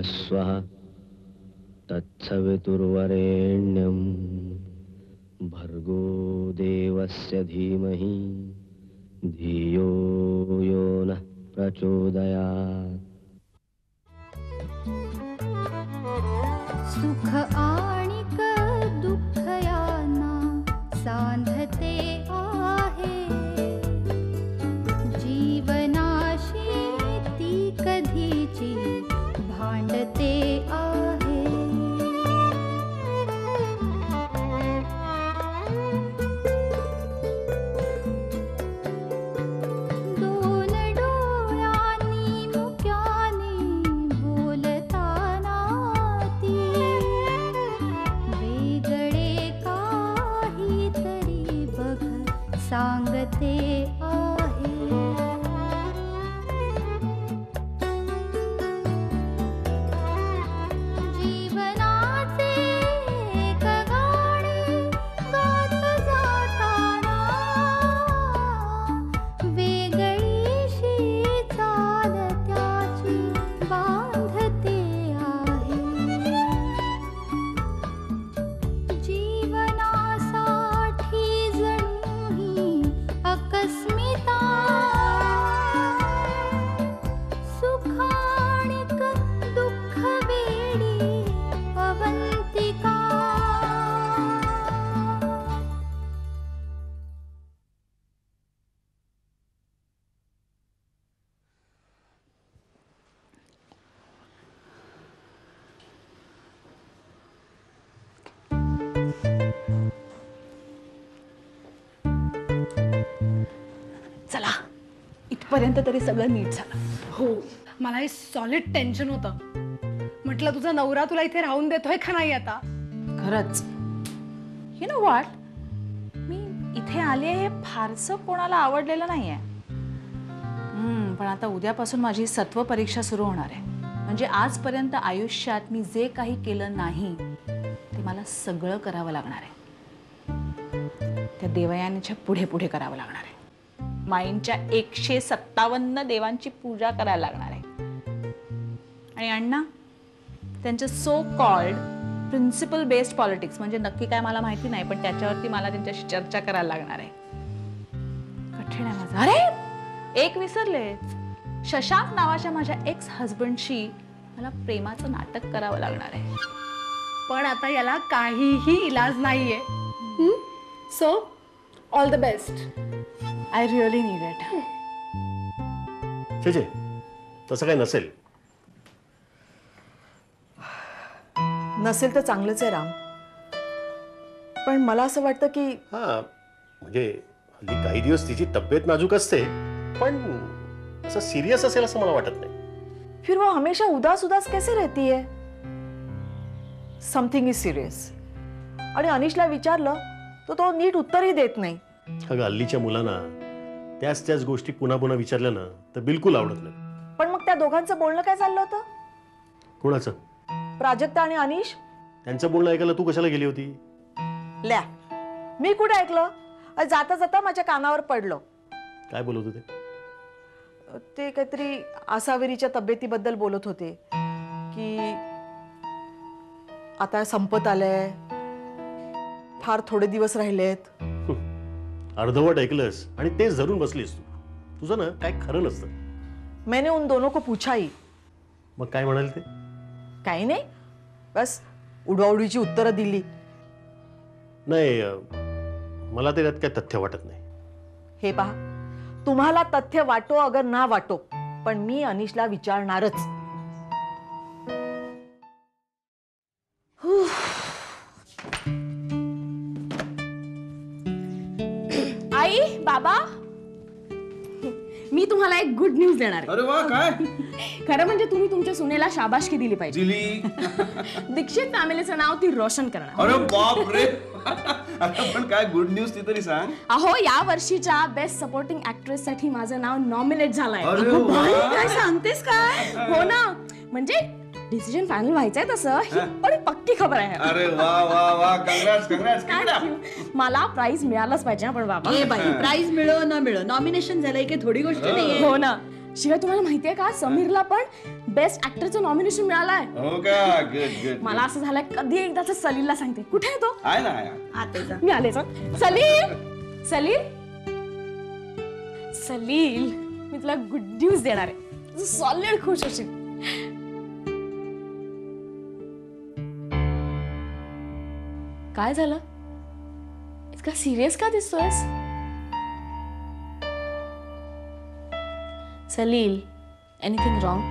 स्वः तत्सवितुर्वरेण्यं भर्गो देवस्य धीमहि धियो यो नः प्रचोदयात्। सुख आणिक दुःख यांना सांधते आहे, जीवनाशी ती कधीची भांडते आहे। दोन डोळ्यांनी मुक्याने बोलताना ती वेगळे काहीतरी बघ सांगते आहे। जीवनाचे एक गाणे गात जाताना वेगळीशी चाल त्याची बांधते आहे। जीवनासाठी जणू ही अकस्मिता, सुखाणिक दुःख वेडी अवंतिका। चला इथपर्यंत तरी सगळं नीट झालं. हो, मला हे सॉलिड टेन्शन होतं. म्हटलं तुझा नवरा तुला इथे राहून देतोय का नाही आता. खरंच यु नो व्हॉट, मी इथे आले हे फारसं कोणाला आवडलेलं नाहीये. पण आता उद्यापासून माझी सत्व परीक्षा सुरू होणार आहे. म्हणजे आजपर्यंत आयुष्यात मी जे काही केलं नाही ते मला सगळं करावं लागणार आहे. त्या देवयानीच्या पुढे पुढे करावं लागणार आहे. माईंच्या 157 देवांची पूजा करायला लागणार आहे. आणि अण्णा त्यांचं so called principle based politics म्हणजे नक्की काय मला माहिती नाही, पण त्याच्यावरती मला त्यांच्याशी चर्चा करायला लागणार आहे. कठीण आहे माझं. अरे एक विसरले, शशांक नावाच्या माझ्या एक्स हजबंडशी मला प्रेमाचं नाटक करावं लागणार आहे. पण आता याला काहीही इलाज नाहीये. So all the best. I really need it. छे तसं काही नसेल. नसेल तर चांगलंच आहे राम, पण मला असं वाटतं की हा म्हणजे हल्ली काही दिवस तिची तब्येत नाजूक असते, पण असं सिरियस असेल असं मला वाटत नाही. फिर वो हमेशा उदास उदास कैसे रहती है? Something is serious. आणि अनिशला विचारलं तर तो नीट उत्तरही देत नाही. अगं हल्लीच्या मुलांना त्याच गोष्टी पुन्हा पुन्हा विचारल्या ना तर बिलकुल आवडत नाही. पण मग त्या दोघांचं बोलणं काय चाललं होतं? कोणाचं? प्राजक्ता आणि अनिश. त्यांचं बोलणं ऐकायला तू कशाला गेली होती? ल्या, मी कुठे ऐकलं? जाता जाता माझ्या कानावर पडलं. काय बोलत होते? ते काहीतरी आसावरीच्या तब्येतीबद्दल बोलत होते की आता संपत आलंय, फार थोडे दिवस राहिलेत. अर्धवट ऐकलंस आणि तेच धरून बसलीस तू. तुझं ना काय खरं नसतं. मैंने उन दोनों को पूछा ही. मग काय म्हणाल ते? काही नाही, बस उडवाउडवीची उत्तरं दिली. नाही, मला त्यात काय तथ्य वाटत नाही. हे पहा, तुम्हाला तथ्य वाटो अगर ना वाटो, पण मी अनिशला विचारणारच. आई, बाबा, मी तुम्हाला एक गुड न्यूज देणार आहे. अरे वा, काय? खरं म्हणजे तुम्ही तुमच्या सुनेला शाबासकी दिली पाहिजे. दिली. दीक्षित फॅमिलीचं नाव ती रोशन करणार. अरे बाप रे. पण काय गुड न्यूज ती तरी सांग. अहो, या वर्षीच्या बेस्ट सपोर्टिंग ऍक्ट्रेस साठी माझं नाव नॉमिनेट झालंय. काय सांगतेस काय? हो ना, म्हणजे डिसिजन फायनल व्हायचंय तसं, ही बड़ी पक्की खबर आहे. अरे वा वा वा, कंग्रॅट्स कंग्रॅट्स. मला प्राइज मिळालंच पाहिजे ना. पण बाबा, ए बाई, प्राइज मिळो ना मिळो, नॉमिनेशन झालंय की थोडी गोष्ट नाहीये. हो ना. शिवाय तुम्हाला माहितीये का समीरला पण बेस्ट ऍक्टरचं नॉमिनेशन मिळालंय. हो का? Good good. मला असं झालंय कधी एकदाच सलीलला सांगते. कुठे आहे तो? आहे ना, आहे. मी आले सलील सलील सलील मी तुला गुड न्यूज देणार आहे. सॉलिड खुश होशील. काय झालं? इतका सिरियस का दिसतोयस? Salil, anything wrong?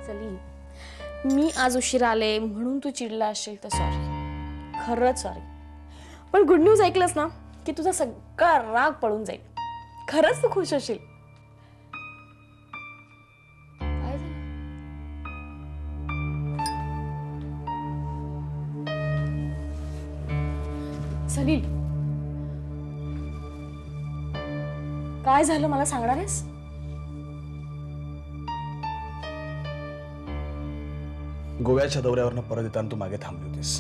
सलील, मी आज उशीर आले म्हणून तू चिडला असेल तर सॉरी, खरंच सॉरी. पण गुड न्यूज ऐकलंस ना की तुझा सगळा राग पळून जाईल. खरंच तू खुश होशील. काय झालं? सलील, काय झालं मला सांगणार आहेस? गोव्याच्या दौऱ्यावरनं परत येताना तू मागे थांबली होतीस.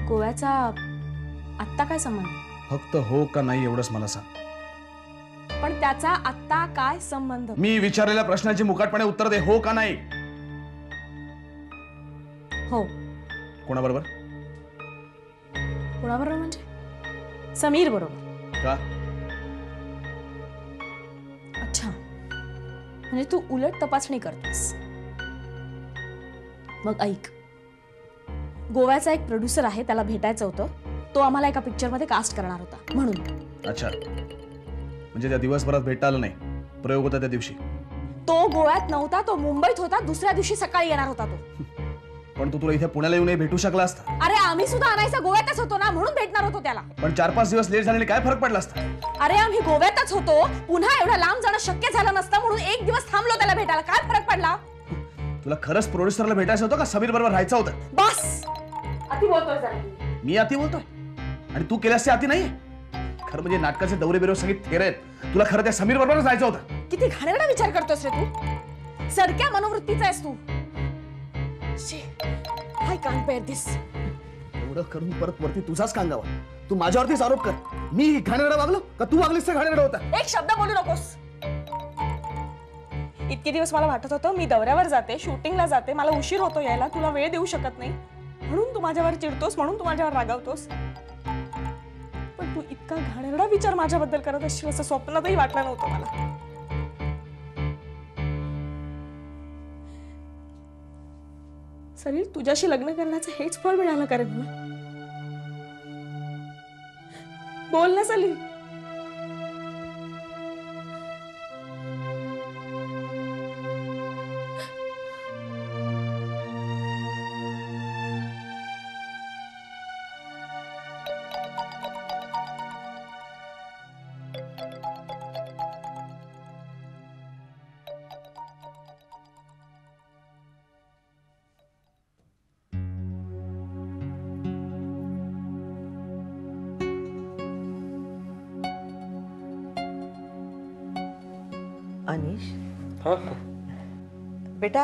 गोव्याचा आत्ता काय संबंध? फक्त हो का नाही एवढंच मला सांग. पण त्याचा आत्ता काय संबंध? मी विचारलेल्या प्रश्नाची मुकाटपणे उत्तर दे. हो का नाही? हो. कोणाबरोबर? कोणाबरोबर म्हणजे? समीर बरोबर. का? अच्छा, म्हणजे तू उलट तपासणी करतेस. मग ऐक, गोव्याचा एक प्रोड्युसर आहे, त्याला भेटायचं होतं. तो आम्हाला एका पिक्चर मध्ये कास्ट करणार होता म्हणून. अच्छा, म्हणजे त्या दिवसभरात भेटता आलं नाही. प्रयोग होता त्या दिवशी. तो गोव्यात नव्हता, तो मुंबईत होता. दुसऱ्या दिवशी सकाळी येणार होता तो. पण तू तुला इथे पुण्याला येऊन भेटू शकला असता. अरे आम्ही सुद्धा आणायचा गोव्यातच होतो ना, म्हणून भेटणार होतो त्याला. पण 4-5 दिवस लेट झाल्याने काय फरक पडला असता? अरे आम्ही गोव्यातच होतो, पुन्हा एवढा लांब जाणं शक्य झालं नसतं म्हणून एक दिवस थांबलो त्याला भेटायला. काय फरक पडला? तुला खरंच प्रोड्युसरला भेटायचं होतं का समीर बरोबर राहायचं होतं? बस, अति बोलतोय जरा. मी अति बोलतोय आणि तू केल्यास ते अति नाहीये. खरं म्हणजे नाटकाचे दौरे बिरो सगळे थेर आहेत. तुला खरं त्या समीर बरोबरच जायचं होतं. किती घाणेरडा विचार करतोस रे तू. सडक्या मनोवृत्तीचा आहेस तू. I can't bear this. एवढं करून परत वरती तुझाच कांगावा. तू माझ्यावरतीच आरोप कर. मी घाणेरडा वागलो का तू वागलीस तर घाणेरडा होता? एक शब्द बोलू नकोस. इतके दिवस मला वाटत होतं मी दौऱ्यावर जाते, शूटिंगला जाते, मला उशीर होतो यायला, तुला वेळ देऊ शकत नाही म्हणून तू माझ्यावर चिडतोस, म्हणून तू माझ्यावर रागावतोस. पण तू इतका घाणेरडा विचार माझ्याबद्दल करत असशील असं स्वप्नातही वाटलं नव्हतं मला. सलील, तुझ्याशी लग्न करण्याचं हेच फळ मिळालं का रे मला? बोल ना सलील. अनिश, हा बेटा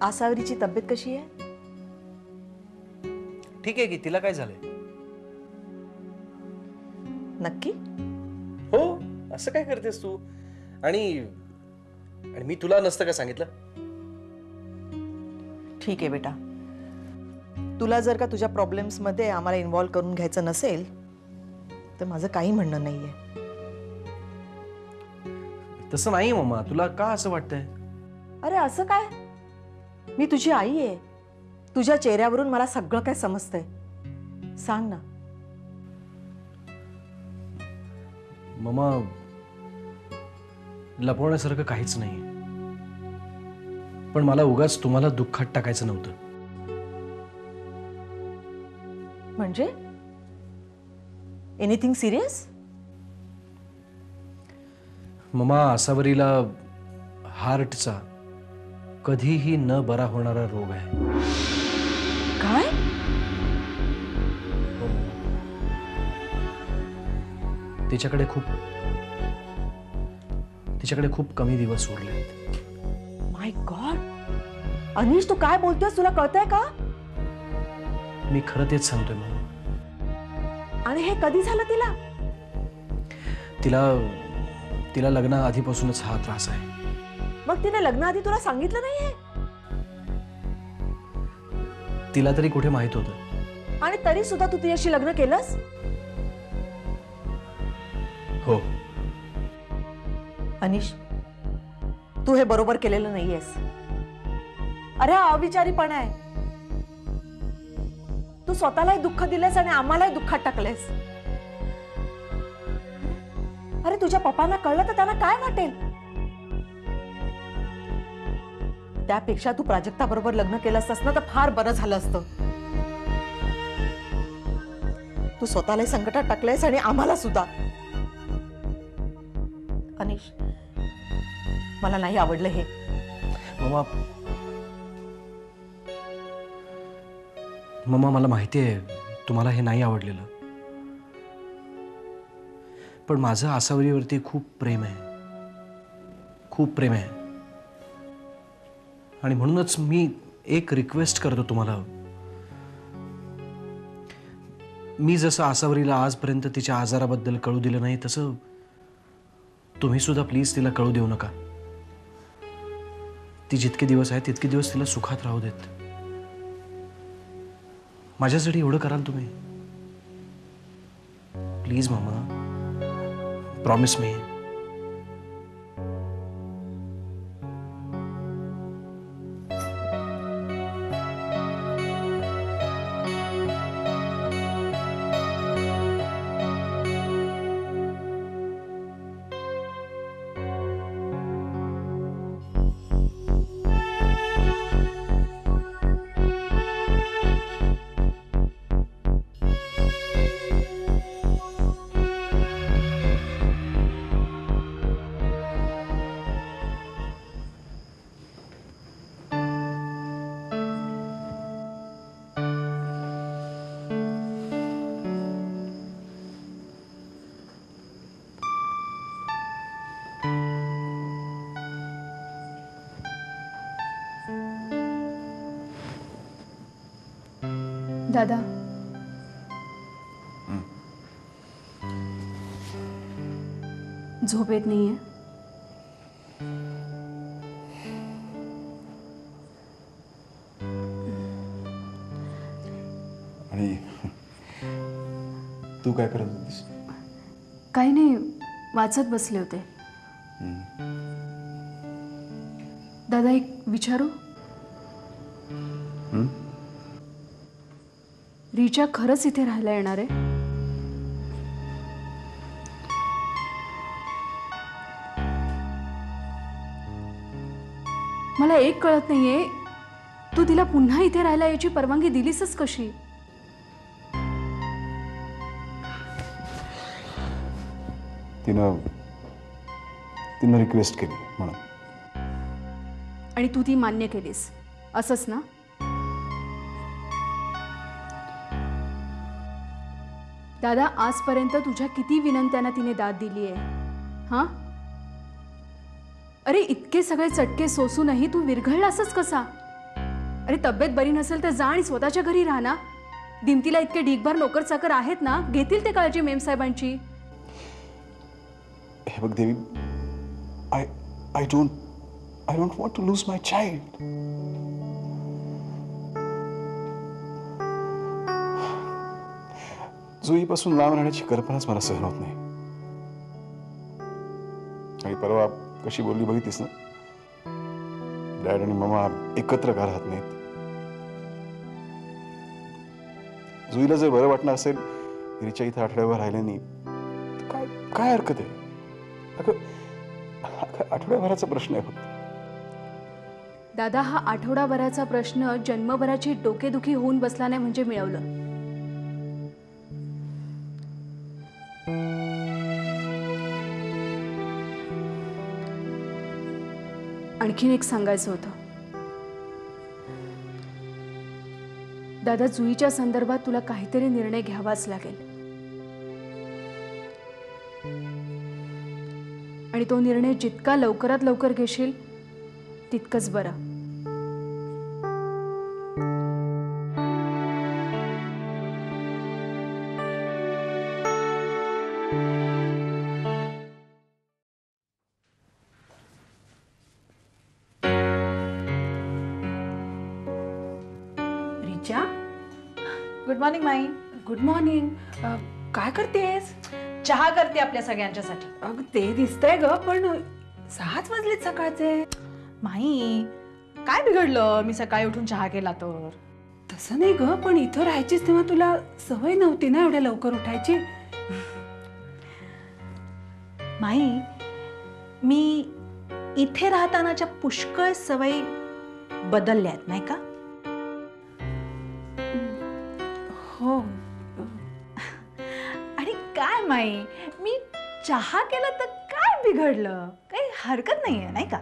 आसावरीची तब्येत कशी आहे? ठीक आहे की. तिला काय झालंय? नक्की? हो. असं काय करतेस तू? आणि मी तुला नसतं का सांगितलं? ठीक आहे बेटा, तुला जर का तुझ्या प्रॉब्लेम्स मध्ये आम्हाला इन्व्हॉल्व करून घ्यायचं नसेल तर माझं काही म्हणणं नाहीये. तसं नाही मम्मा. तुला का असं वाटतंय? अरे असं काय? मी तुझी आई आहे. तुझ्या चेहऱ्यावरून मला सगळं काय समजतंय. सांग ना. मम्मा, लपवण्यासारखं काहीच नाही. पण मला उगाच तुम्हाला दुःखात टाकायचं नव्हतं. म्हणजे एनिथिंग सिरियस? मम्मा, आसावरीला हार्टचा कधीही न बरा होणारा रोग आहे. काय? तिच्याकडे खूप कमी दिवस उरले आहेत. माय गॉड, अनिश तू काय बोलतोयस? तुला कळतंय का? मी खरं तेच सांगतोय मम्मा. आणि हे कधी झालं तिला? तिला तिला लग्ना आधीपासूनच हा त्रास आहे. मग तिने लग्नाआधी तुला सांगितलं नाहीये? तिला तरी कुठे माहित होतं. आणि तरी सुद्धा तू तिच्याशी लग्न केलंस? हो. अनिश, तू हे बरोबर केलेलं नाहीयेस. अरे हा अविचारीपणा आहे. तू स्वतःलाही दुःख दिलेस आणि आम्हालाही दुःखात टाकलेस. अरे तुझ्या पप्पांना कळलं तर त्यांना काय वाटेल? त्यापेक्षा तू प्राजक्ता बरोबर लग्न केलं असतंस ना तर फार बरं झालं असतं. तू स्वतःलाही संकटात टाकलेस आणि आम्हाला सुद्धा. अनिश, मला नाही आवडलं हे. मम्मा मम्मा मला माहिती आहे तुम्हाला हे नाही आवडलेलं, पण माझं आसावरीवरती खूप प्रेम आहे, खूप प्रेम आहे. आणि म्हणूनच मी एक रिक्वेस्ट करतो तुम्हाला. मी जसं आसावरीला आजपर्यंत तिच्या आजाराबद्दल कळू दिलं नाही तसं तुम्ही सुद्धा प्लीज तिला कळू देऊ नका. ती जितके दिवस आहे तितके दिवस तिला सुखात राहू देत. माझ्यासाठी एवढं कराल तुम्ही? प्लीज मामा, प्रॉमिस मी. दादा, झोप येत नाहीये? आणि तू काय करत होतीस? काही नाही, वाचत बसले होते. दादा एक विचारू? रिचा खरंच इथे राहायला येणार आहे? मला एक कळत नाहीये, तू तिला पुन्हा इथे राहायला याची परवानगी दिलीसच कशी? तिनं रिक्वेस्ट केली म्हणून. आणि तू ती मान्य केलीस असंच ना? दादा, आजपर्यंत तुझ्या किती विनंत्यांना तिने दाद दिली आहे हां? अरे इतके सगळे चटके सोसूनही तू विरघळलासच कसा? अरे तब्येत बरी नसेल तर जा आणि स्वतःच्या घरी राहा ना. दिमतीला इतके ढीकभर नोकर चाकर आहेत ना, घेतील ते काळजी मेमसाहेबांची. हे बघ देवी, I don't want to lose my child. जुईपासून लांब राहण्याची कल्पनाच मला सहन होत नाही. आणि परवा कशी बोलली बघितलीस ना, डॅड आणि मम्मा एकत्र का राहत नाहीत. जुईला जर बरं वाटणार असेल रिचा इथं आठवड्यावर राहिल्याने काय काय हरकत आहे? आठवड्याभराचा प्रश्न आहे फक्त. दादा, हा आठवडाभराचा प्रश्न जन्मभराची डोकेदुखी होऊन बसला नाही म्हणजे मिळवलं. आणखीन एक सांगायचं होतं दादा, जुईच्या संदर्भात तुला काहीतरी निर्णय घ्यावाच लागेल. आणि तो निर्णय जितका लवकरात लवकर घेशील तितकंच बरं. गुड मॉर्निंग माई. Good morning. काय करतेस? चहा करते आपल्या सगळ्यांच्यासाठी. अगं ते दिसतंय ग, पण 6च वाजलेत सकाळचे. माई, काय बिघडलं मी सकाळी उठून चहा केला तर? तसं नाही ग, पण इथं राहायचीच तेव्हा तुला सवय नव्हती ना एवढ्या लवकर उठायची. माई, मी इथे राहतानाच्या पुष्कळ सवयी बदलल्या आहेत नाही का? हो. आणि काय माई, मी चहा केला तर काय बिघडलं? काही हरकत नाहीये नाही का?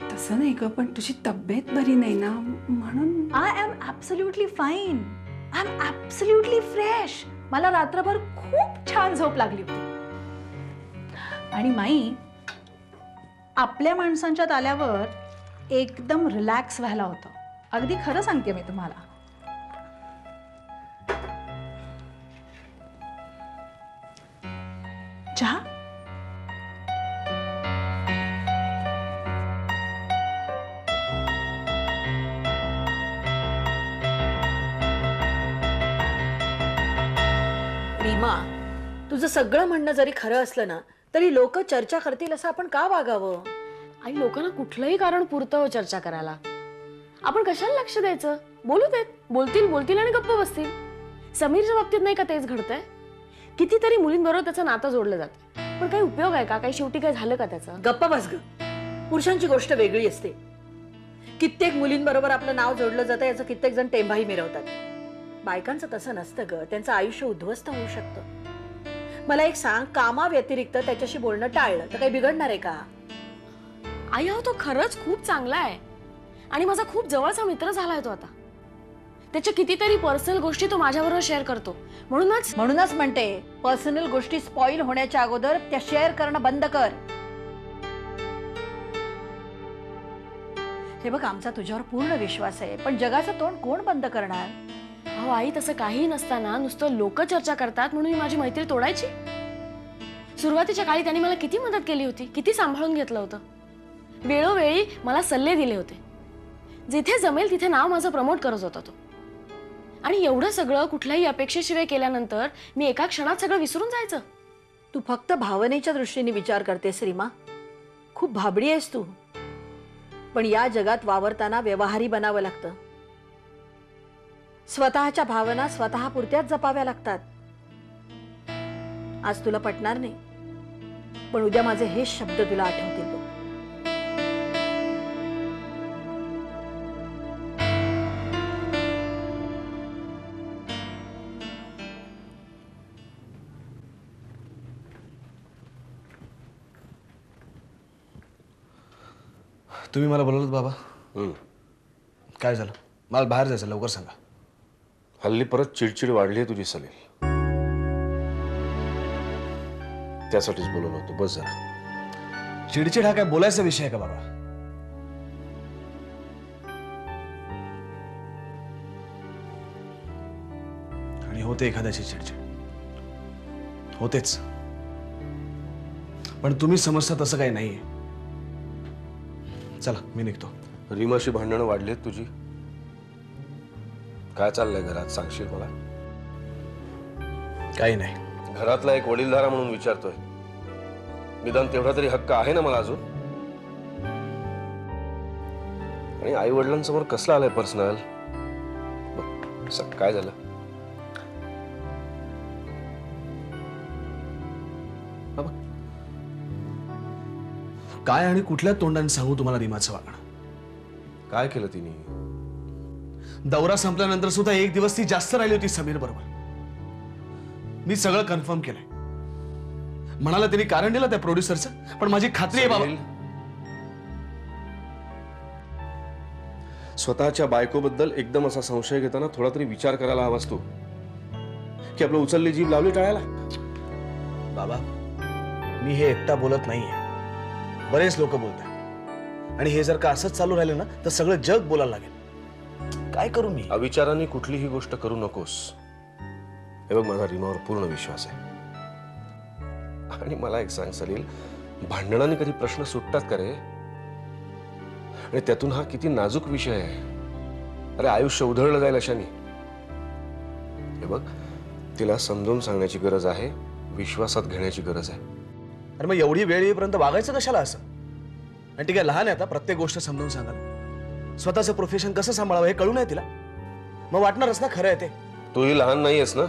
तसं नाही ग, पण तुझी तब्येत बरी नाही ना म्हणून. I am absolutely fine. I am absolutely fresh. मला रात्रभर खूप छान झोप लागली होती. आणि माई, आपल्या माणसांच्यात आल्यावर एकदम रिलॅक्स व्हायला होतं. अगदी खरं सांगते मी तुम्हाला. चहा? रीमा, तुझं सगळं म्हणणं जरी खरं असलं ना तरी लोक चर्चा करतील असं आपण का वागावं? आई, लोकांना कुठलंही कारण पुरतं चर्चा करायला. आपण कशाला लक्ष द्यायचं? बोलू देत. बोलतील आणि गप्प बसतील. समीरच्या बाबतीत नाही का तेच घडतंय? कितीतरी मुलींबरोबर त्याचं नातं जोडलं जातं, पण काही उपयोग आहे का? काही शेवटी काय झालं का त्याचं? गप्पा बस ग. पुरुषांची गोष्ट वेगळी असते. कित्येक मुलींबरोबर आपलं नाव जोडलं जातं याचं कित्येक जण टेंभाही मिरवतात. बायकांचं तसं नसतं ग. त्यांचं आयुष्य उद्ध्वस्त होऊ शकतं. मला एक सांग, कामाव्यतिरिक्त त्याच्याशी बोलणं टाळलं तर काही बिघडणार आहे का? आई, हो तो खरंच खूप चांगला आहे आणि माझा खूप जवळचा मित्र झालाय तो आता. त्याच्या कितीतरी पर्सनल गोष्टी तो माझ्याबरोबर शेअर करतो. म्हणूनच म्हणते, पर्सनल गोष्टी स्पॉइल होण्याच्या अगोदर त्या शेअर करणं बंद कर. हे बघ, आमचा तुझ्यावर पूर्ण विश्वास आहे, पण जगाचं तोंड कोण बंद करणार? हो आई, तसं काही नसताना नुसतं लोक चर्चा करतात म्हणून मी माझी मैत्री तोडायची? सुरुवातीच्या काळी त्यांनी मला किती मदत केली होती, किती सांभाळून घेतलं होतं. वेळोवेळी मला सल्ले दिले होते. जिथे जमेल तिथे नाव माझं प्रमोट करत होता तो. आणि एवढं सगळं कुठल्याही अपेक्षेशिवाय केल्यानंतर मी एका क्षणात सगळं विसरून जायचं. तू फक्त भावनेच्या दृष्टीने विचार करतेस रीमा. खूप भाबडी आहेस तू. पण या जगात वावरताना व्यवहारी बनावं लागतं. स्वतःच्या भावना स्वतःपुरत्याच जपाव्या लागतात. आज तुला पटणार नाही, पण उद्या माझे हेच शब्द तुला आठवतील. तुम्ही मला बोलवलं बाबा? काय झालं? मला बाहेर जायचं, लवकर सांगा. हल्ली परत चिडचिड वाढली आहे तुझी सलील. त्यासाठीच बोलवलं होतं. बस जरा. चिडचिड हा काय बोलायचा विषय आहे का बाबा? आणि होते एखाद्याची चिडचिड, होतेच. पण तुम्ही समजता तसं काही नाहीये. चला, मी निघतो. रीमाशी भांडणं वाढली आहेत तुझी? काय चाललंय घरात, सांगशील मला? काही नाही. घरातला एक वडीलधारा म्हणून विचारतोय. निदान तेवढा तरी हक्क आहे ना मला अजून? आणि आई वडिलांसमोर कसला आलाय पर्सनल? काय झालं? बाबा, काय आणि कुठल्या तोंडाने सांगू तुम्हाला रीमाचं वागणं? काय केलं तिने? दौरा संपल्यानंतर सुद्धा एक दिवस ती जास्त राहिली होती समीर बरोबर. मी सगळं कन्फर्म केलंय. म्हणाला त्यांनी कारण दिलं त्या प्रोड्युसरचं, पण माझी खात्री आहे बाबा. स्वतःच्या बायकोबद्दल एकदम असा संशय घेताना थोडा तरी विचार करायला हवास तू, की आपलं उचलली जीभ लावली टाळायला. बाबा, मी हे एकटा बोलत नाहीये, बरेच लोक बोलतात. आणि हे जर का असंच चालू राहिलं ना तर सगळं जग बोलायला लागेल. काय करू मी? अविचाराने कुठलीही गोष्ट करू नकोस. हे बघ, माझा रीमावर पूर्ण विश्वास आहे. आणि मला एक सांग सलील, भांडणाने कधी प्रश्न सुटतात का रे? आणि त्यातून हा किती नाजूक विषय आहे. अरे, आयुष्य उधळलं जाईल अशाने. बघ, तिला समजून सांगण्याची गरज आहे, विश्वासात घेण्याची गरज आहे. अरे मग एवढी वेळ येईपर्यंत वागायचं कशाला असं? आणि ती काय लहान आहे आता प्रत्येक गोष्ट समजून सांगाल? स्वतःचं प्रोफेशन कसं सांभाळावं हे कळू नये तिला? मग वाटणारच ना खरं आहे ते. तूही लहान नाहीयेस ना.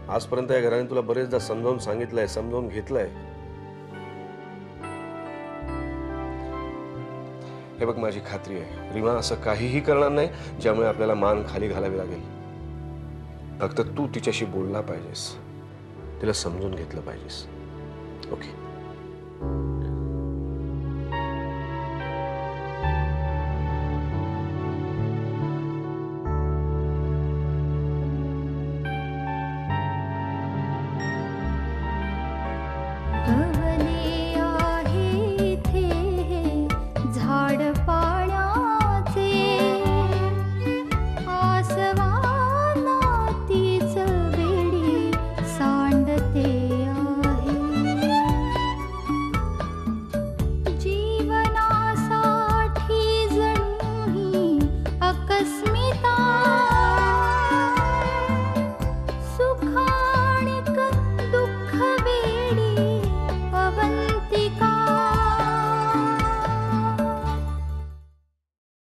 आजपर्यंत या घराने तुला बरेचदा समजावून सांगितलंय, समजावून घेतलंय. हे बघ, माझी खात्री आहे रीमा असं काहीही करणार नाही ज्यामुळे आपल्याला मान खाली घालावी लागेल. फक्त तू तिच्याशी बोलला पाहिजेस, तिला समजून घेतलं पाहिजेस. ओके?